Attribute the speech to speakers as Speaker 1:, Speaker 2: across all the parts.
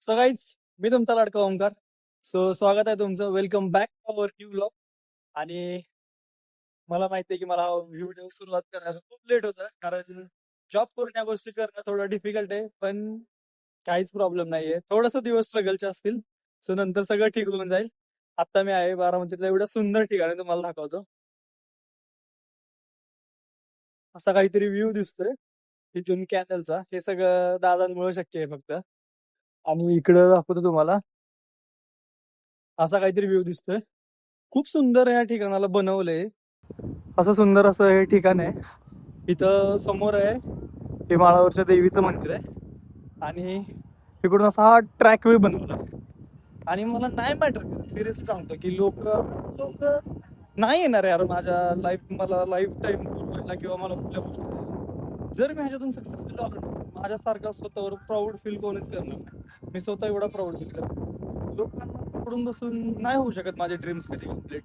Speaker 1: सगळीच मी तुमचा लाडका ओमकार. स्वागत आहे तुमचं. Welcome back to our new blog. आणि मला माहिती आहे की मला व्हिडिओ सुरुवात करायला खूप लेट होतं, कारण जॉब करून या गोष्टी करणं थोडं डिफिकल्ट आहे. पण काहीच प्रॉब्लेम नाहीये. थोडस दिवस स्ट्रगलचे असतील, सो नंतर सगळं ठीक होऊन जाईल. आता मी आहे बारामतीतल्या एवढं सुंदर ठिकाणी तुम्हाला दाखवतो. असा काहीतरी व्ह्यू दिसतोय तिथून कॅनलचा. हे सगळं दादांमुळे शक्य आहे फक्त. आणि इकडं दाखवतो तुम्हाला. असा काहीतरी व्ह्यू दिसतोय. खूप सुंदर या ठिकाणाला बनवलंय. असं सुंदर असं हे ठिकाण आहे. इथं समोर आहे हिमाळयावरच्या देवीचं मंदिर आहे. आणि इकडून असा हा ट्रॅक वे बनवला. आणि मला नाही मॅटर सिरियसली सांगतो की लोक लोक नाही येणार यार माझ्या लाईफ, मला लाईफ टाईम किंवा मला कुठल्या गोष्टी जर मी ह्याच्यातून सक्सेसफुल झालो ना, माझ्यासारखा स्वतःवर प्राऊड फील कोणीच करणार नाही. मी स्वतः एवढा प्राऊड फील करतो. लोकांना पकडून बसून नाही होऊ शकत माझे ड्रीम्स कधी कम्प्लीट.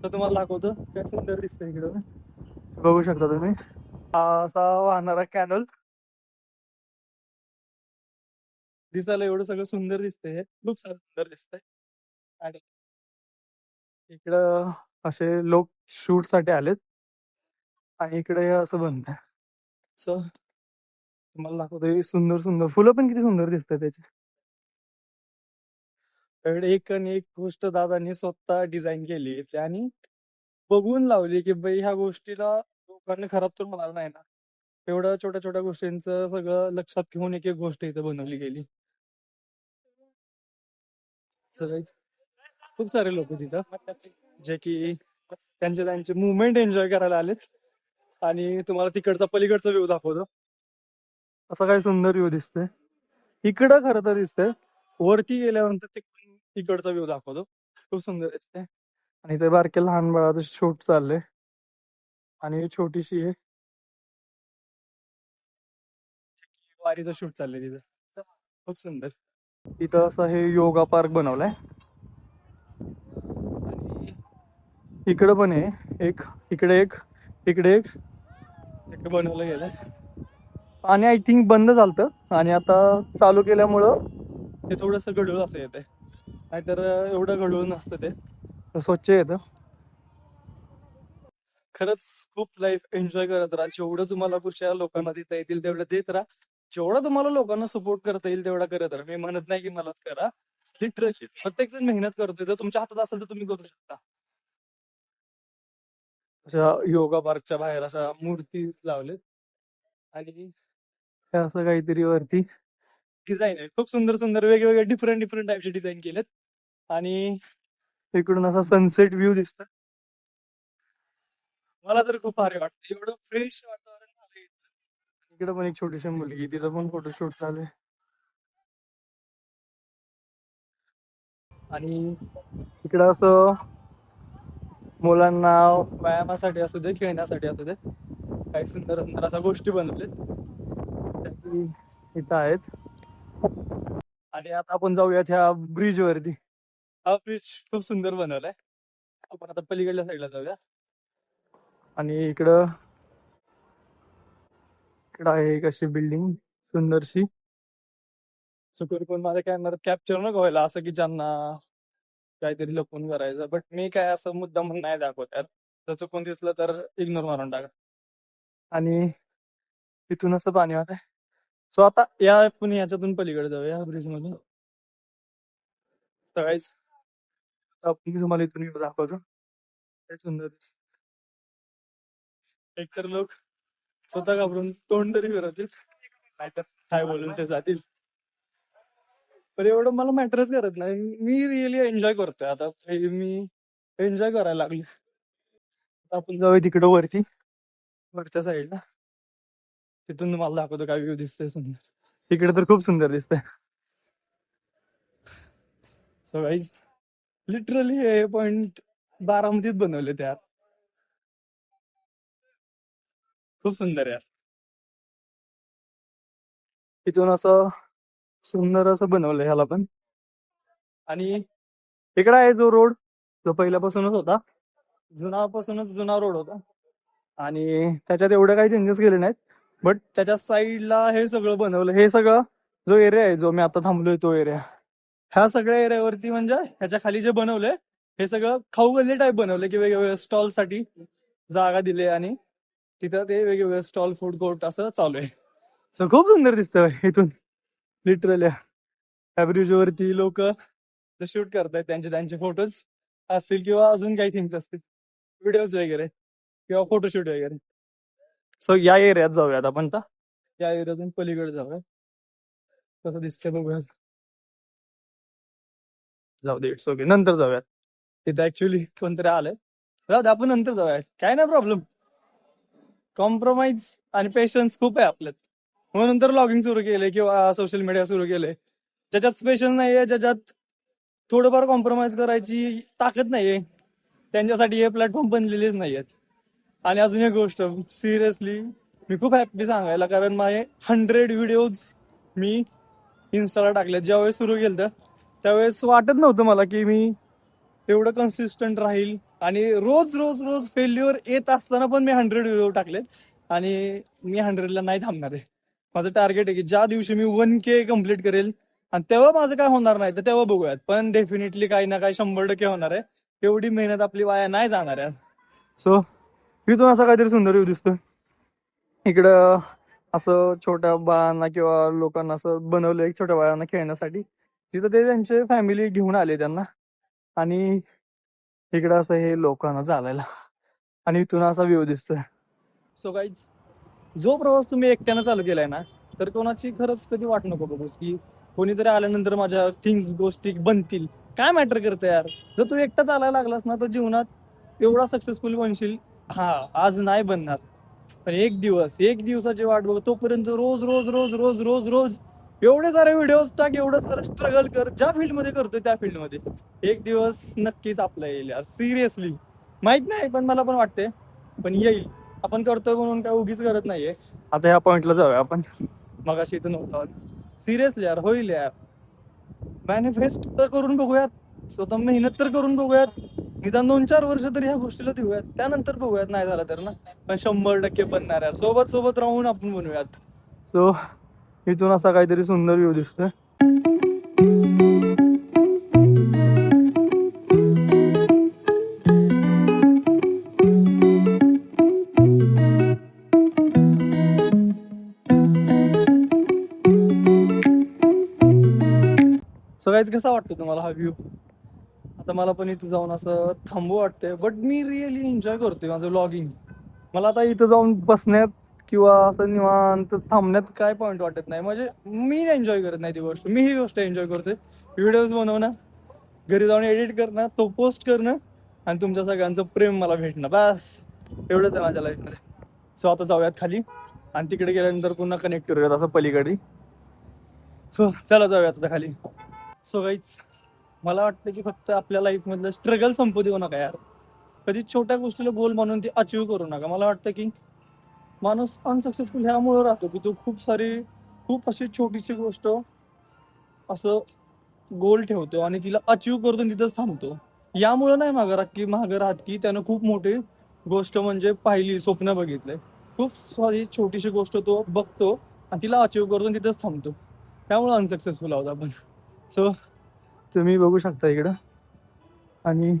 Speaker 1: तर तुम्हाला दाखवतो काय सुंदर दिसतंय इकडं. बघू शकता तुम्ही. हा असा वाहणारा कॅनल दिसायला एवढं सगळं सुंदर दिसतंय. खूप सारं सुंदर दिसतंय. आणि इकडं असे लोक शूट साठी आलेत. आणि इकडे हे असं बनतंय. सो तुम्हाला दाखवतोय. सुंदर सुंदर फुलं पण किती सुंदर दिसतात त्याची. त्याकडे एक आणि एक गोष्ट दादांनी स्वतः डिझाईन केली आणि बघून लावली की बाई ह्या गोष्टीला लोकांनी खराब तर म्हणाल नाही ना. एवढ्या छोट्या छोट्या गोष्टींचं सगळं लक्षात घेऊन एक एक गोष्ट इथं बनवली गेली. सगळे खूप सारे लोक तिथं जे की त्यांचे त्यांचे मुवमेंट एन्जॉय करायला आलेत. आणि तुम्हाला तिकडचा पलीकडचा व्ह्यू दाखवतो. असा काय सुंदर व्ह्यू दिसतोय. इकडं खरं तर दिसतंय. वरती गेल्यानंतर ते तिकडचा व्ह्यू दाखवतो. खूप सुंदर दिसतंय. आणि ते बारके लहान बाळाचं शूट चाललंय. आणि छोटीशी आहे वारीचं शूट चाललंय तिथं. खूप सुंदर. इथं असं हे योगा पार्क बनवलाय. आणि इकडं पण आहे एक. इकडे एक, इकडे एक, इकडे बनवलं गेलंय. आणि आय थिंक बंद झालतं आणि आता चालू केल्यामुळं ते थोडंसं गढूळ असं येतंय. नाहीतर एवढं गढूळ नसतं ते, स्वच्छ येतं. खरंच खूप लाईफ एन्जॉय करत राहा. जेवढं तुम्हाला पुढच्या लोकांना देता येतील तेवढं देत राहा. जेवढा तुम्हाला लोकांना सपोर्ट करता येईल तेवढा करत राहा. मी म्हणत नाही की मलाच करा. लिटरली प्रत्येक जण मेहनत करतोय. जर तुमच्या हातात असेल तर तुम्ही करू शकता. अशा योगा पार्कच्या बाहेर अशा मूर्ती लावलेत. आणि हे असं काहीतरी वरती डिझाईन आहे. खूप सुंदर सुंदर वेगवेगळे डिफरंट डिफरंट टाईपचे डिझाईन केलेत. आणि इकडून असा सनसेट व्ह्यू दिसतोय. मला तर खूप भारी वाटतं. एवढं फ्रेश वातावरण झालंय. इकडे पण एक छोटीशी मुलगी, तिथं पण फोटोशूट चालू आहे. आणि इकडं असं मुलांना व्यायामासाठी असू दे, खेळण्यासाठी असू दे, काही सुंदर सुंदर अशा गोष्टी बनवलेत त्या की इथं आहेत. आणि आता आपण जाऊयात ह्या ब्रिज वरती. हा ब्रिज खूप सुंदर बनवलाय. आपण आता पलीकडल्या साईडला जाऊया. आणि इकडं इकडं आहे एक अशी बिल्डिंग सुंदरशी. चुकून कोण माझ्या कॅमेऱ्यात कॅप्चर नको व्हायला, असं की ज्यांना काहीतरी लपून करायचं. बट मी काय असं मुद्दाम म्हणून नाही दाखवत यार. तर चुकून दिसलं तर इग्नोर मारून टाका. आणि तिथून असं पाणी वाहत आहे. सो आता या आपण याच्यातून पलीकडे जाऊया ब्रिज मधून. सगळीच आपण तुम्हाला इथून इकडे दाखवतो. काय सुंदर दिसत. एकतर लोक स्वतः घाबरून तोंड तरी फिरवतील, नाहीतर काय बोलून ते जातील. पण एवढं मला मॅटरच करत नाही. मी रिअली एन्जॉय करतोय आता. मी एन्जॉय करायला लागले. आपण जाऊया तिकडं वरती, वरच्या साईडला. तिथून तुम्हाला दाखवतो काय व्ह्यू दिसतोय सुंदर. इकडे तर खूप सुंदर दिसतंय. सो गाईज लिटरली हे पॉइंट बारामतीत बनवले त्यात. खूप सुंदर आहे. तिथून असं सुंदर असं बनवलंय ह्याला पण. आणि इकडे आहे जो रोड, जो पहिल्यापासूनच होता, जुनापासूनच जुना रोड होता. आणि त्याच्यात एवढे काही चेंजेस केले नाहीत. बट त्याच्या साईडला हे सगळं बनवलं. हे सगळं जो एरिया आहे जो मी आता थांबलोय तो एरिया, ह्या सगळ्या एरियावरती म्हणजे ह्याच्या खाली जे बनवलंय हे सगळं खाऊ गल्ली टाईप बनवलंय की वेगवेगळ्या स्टॉल साठी जागा दिली आणि तिथं ते वेगवेगळे स्टॉल फूड कोर्ट असं चालू आहे. सो खूप सुंदर दिसतंय इथून लिटरली. ह्या ब्रिज वरती लोक शूट करतायत त्यांचे त्यांचे फोटोज असतील किंवा अजून काही थिंग्स असतील, व्हिडिओज वगैरे किंवा फोटोशूट वगैरे. सो या एरियात जाऊयात आपण आता, या एरियातून पलीकडे जाऊया कसं दिसतंय बघूया. जाऊ दे, इट्स ओके, नंतर जाऊयात. तिथे ऍक्च्युली कोणतरी आलंय, जाऊ दे आपण नंतर जाऊयात, काय नाही प्रॉब्लेम. कॉम्प्रोमाइज आणि पेशन्स खूप आहे आपल्यात, म्हणून तर लॉगिंग सुरू केले किंवा सोशल मीडिया सुरू केले. ज्याच्यात पेशन्स नाहीये, ज्याच्यात थोडंफार कॉम्प्रोमाइज करायची ताकद नाहीये, त्यांच्यासाठी हे प्लॅटफॉर्म बनलेलेच नाहीयेत. आणि अजून एक गोष्ट सिरियसली मी खूप हॅपी सांगायला, कारण माझे 100 व्हिडिओज मी इन्स्टाला टाकले. ज्यावेळेस सुरू केलं त्यावेळेस वाटत नव्हतं मला की मी एवढं कन्सिस्टंट राहील, आणि रोज रोज रोज फेल्युअर येत असताना पण मी 100 व्हिडिओ टाकले. आणि मी 100ला नाही थांबणार आहे. माझं टार्गेट आहे की ज्या दिवशी मी 1K कम्प्लीट करेल, आणि तेव्हा माझं काय होणार नाही तर तेव्हा बघूयात, पण डेफिनेटली काही ना काही 100% होणार आहे. एवढी मेहनत आपली वाया नाही जाणार आहे. सो इथून असा काहीतरी सुंदर व्ह्यू दिसतोय. इकडं असं छोट्या बाळांना किंवा लोकांना असं बनवलं एक छोट्या बाळांना खेळण्यासाठी, तिथं ते त्यांचे फॅमिली घेऊन आले त्यांना, आणि इकडं असं हे लोकांना चालायला, आणि इथून असा व्ह्यू दिसतोय. सो गाईज, जो प्रवास तुम्ही एकट्यानं चालू केलाय ना, तर कोणाची खरंच कधी वाट नको बघूस की कोणीतरी आल्यानंतर माझ्या थिंग्स गोष्टी बनतील. काय मॅटर करतं यार, जर तू एकटा चालायला लागलास ना तर जीवनात एवढा सक्सेसफुल बनशील. हा, आज नाही बनणार, पण एक दिवसाची वाट बघ, तोपर्यंत रोज रोज रोज रोज रोज रोज एवढे सारे व्हिडिओज टाक, एवढं सारं स्ट्रगल कर, ज्या फील्डमध्ये करतोय त्या फील्डमध्ये एक दिवस नक्कीच आपला येईल यार. सिरियसली माहित नाही, पण मला पण वाटते पण येईल. आपण करतोय म्हणून काय उगीच करत नाहीये. आता ह्या पॉइंटला जाऊया आपण, मगाशी इथं नव्हतं. सिरियसली यार, होईल यार. मॅनिफेस्ट तर करून बघूयात, स्वतः मेहनत तर करून बघूयात, निदान 2-4 वर्ष तरी ह्या गोष्टीला देऊयात, त्यानंतर बघूयात नाही झालं तर ना, पण 100% बनणार यार. सोबत सोबत राहून आपण बनवूयात. सो इथून असा काहीतरी सुंदर व्ह्यू दिसतोय. सो गाईज, कसा वाटतो तुम्हाला हा व्ह्यू? आता मला पण इथं जाऊन असं थांबू वाटतंय, बट मी रिअली एन्जॉय करतोय माझं व्लॉगिंग. मला आता इथं जाऊन बसण्यात किंवा असं निवांत थांबण्यात काय पॉईंट वाटत नाही. म्हणजे मी एन्जॉय करत नाही ती गोष्ट, मी ही गोष्ट एन्जॉय करतोय. व्हिडिओज बनवणं, घरी जाऊन एडिट करणं, तो पोस्ट करणं, आणि तुमच्या सगळ्यांचं प्रेम मला भेटणं, बस एवढंच आहे माझ्या लाईफमध्ये. सो आता जाऊयात खाली, आणि तिकडे गेल्यानंतर पुन्हा कनेक्ट करूयात असं पलीकडे. सो चला जाऊयात आता खाली. सो गाईज, मला वाटतं की फक्त आपल्या लाईफ मधलं स्ट्रगल संपू देऊ नका यार. कधी छोट्या गोष्टीला गोल म्हणून ती अचीव करू नका. मला वाटतं की माणूस अनसक्सेसफुल ह्यामुळे राहतो की तो खूप अशी छोटीशी गोष्ट असं गोल ठेवतो आणि तिला अचीव करतो, तिथंच थांबतो. यामुळे नाही मागं राहत की त्यानं खूप मोठी गोष्ट म्हणजे पाहिली, स्वप्न बघितलंय. खूप सारी छोटीशी गोष्ट तो बघतो आणि तिला अचीव करतो, तिथंच थांबतो. त्यामुळे अनसक्सेसफुल आहोत आपण. सो तुम्ही बघू शकता इकडं, आणि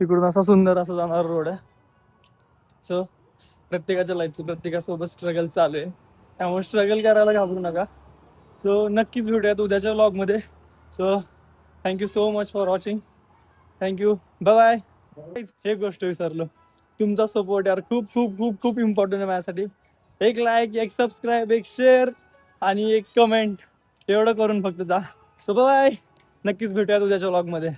Speaker 1: तिकडून असा सुंदर असा जाणारा रोड आहे. सो प्रत्येकाच्या लाईफचं प्रत्येकासोबत स्ट्रगल चालू आहे, त्यामुळे स्ट्रगल करायला घाबरू नका. सो नक्कीच भेटूयात उद्याच्या व्लॉगमध्ये. So thank you so much for watching. Thank you, bye bye. एक गोष्ट विसरलो, तुमचा सपोर्ट यार खूप खूप खूप खूप इम्पॉर्टंट आहे माझ्यासाठी. एक लाईक, एक सबस्क्राईब, एक शेअर आणि एक कमेंट, एवढं करून फक्त जा. So bye. नक्कीच भेटूयात उद्याच्या व्लॉगमध्ये.